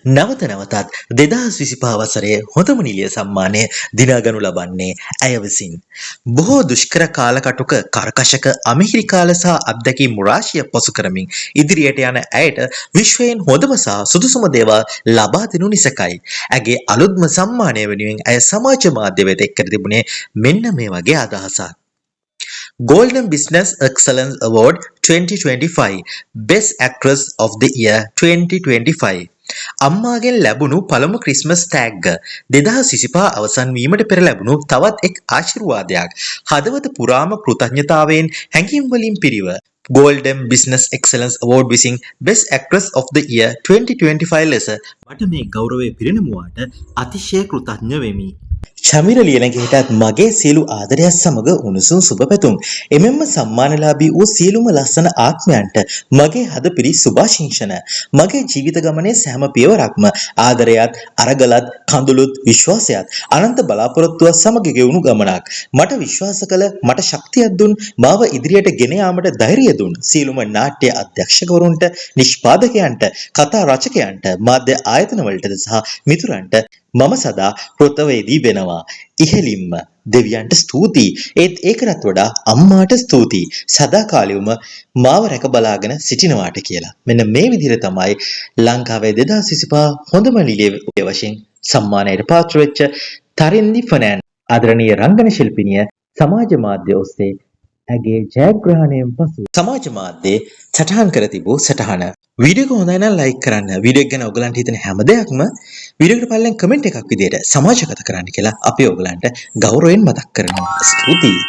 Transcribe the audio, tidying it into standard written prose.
නැවත නැවතත් 2025 වසරේ හොඳම නිළිය සම්මානය දිනාගනු ලබන්නේ ඇය විසින්. බොහෝ දුෂ්කර කාලකටුක කර්කශක අමිහිරිකාල සහ අත්දැකීම් රාශිය පසු කරමින් ඉදිරියට යන ඇයට විශ්වයෙන් හොඳම සහ සුදුසුම දේවල් ලබා දෙනු නිසැකයි. ඇගේ අලුත්ම සම්මානය වෙනුවෙන් ඇය සමාජ මාධ්‍ය වෙත එක් කර තිබුණේ මෙන්න මේ වගේ අදහසක්. Golden Business Excellence Award 2025 Best Actress of the Year 2025 අම්මාගෙන් ලැබුණු පළමු ක්‍රිස්මස් තෑග්ග 2025 අවසන් වීමට පෙර ලැබුණු තවත් එක් ආශිර්වාදයක් හදවත පුරාම කෘතඥතාවයෙන් හැඟීම් වලින් පිරිව Golden Business Excellence Award විසින් Best Actress of the Year 2025 ලෙස මට මේ ගෞරවය පිරිනැමුවාට අතිශය කෘතඥ වෙමි. චමිර ලියනගේටත් මගේ සියලු ආදරයත් සමග උණුසුම් සුබ පැතුම්. එමෙන්ම සම්මානලාභී වූ සියලුම ලස්සන ආත්මයන්ට මගේ හදපිරි සුභාශිංසන. මගේ ජීවිත ගමනේ සෑම පියවරක්ම ආදරයත් අරගලත් කඳුළුත් විශ්වාසයත් අනන්ත බලාපොරොත්තුවත් සමග ගෙවුණු ගමනක්. මට විශ්වාස කළ මට ශක්තියක් දුන් මාව ඉදිරියට ගෙන යාමට ධෛර්යය දුන් සියලුම නාට්‍ය අධ්‍යක්ෂකවරුන්ට නිෂ්පාදකයන්ට කතා රචකයන්ට මාධ්‍ය ආයතන වලටද සහ මිතුරන්ට මම සදා කෘතවේදී වෙනවා. ඉහෙලින්ම දෙවියන්ට ස්තුතියි. ඒත් ඒකටත් වඩා අම්මාට ස්තුතියි. සදාකාලියම මාව රැක බලාගෙන සිටිනවාට කියලා. මෙන්න මේ විදිහට තමයි ලංකාවේ 2025 හොඳම නිළිය වශයෙන් සම්මානයට පාත්‍ර වෙච්ච තරින්දි ෆර්නෑන්ඩ් ආදරණීය රංගන ශිල්පිනිය සමාජ මාධ්‍ය ඔස්සේ ඇගේ ජයග්‍රහණයෙන් පසු සමාජ මාධ්‍යයේ සටහන් කර තිබූ සටහන. වීඩියෝ එක හොඳයි නම් ලයික් කරන්න. වීඩියෝ එක ගැන ඔයගලන්ට හිතෙන හැම දෙයක්ම වීඩියෝ එකට පල්ලෙන් කමෙන්ට් එකක් විදියට සමාජගත කරන්න කියලා අපි ඔයගලන්ට ගෞරවයෙන් මතක් කරනවා. ස්තුතියි.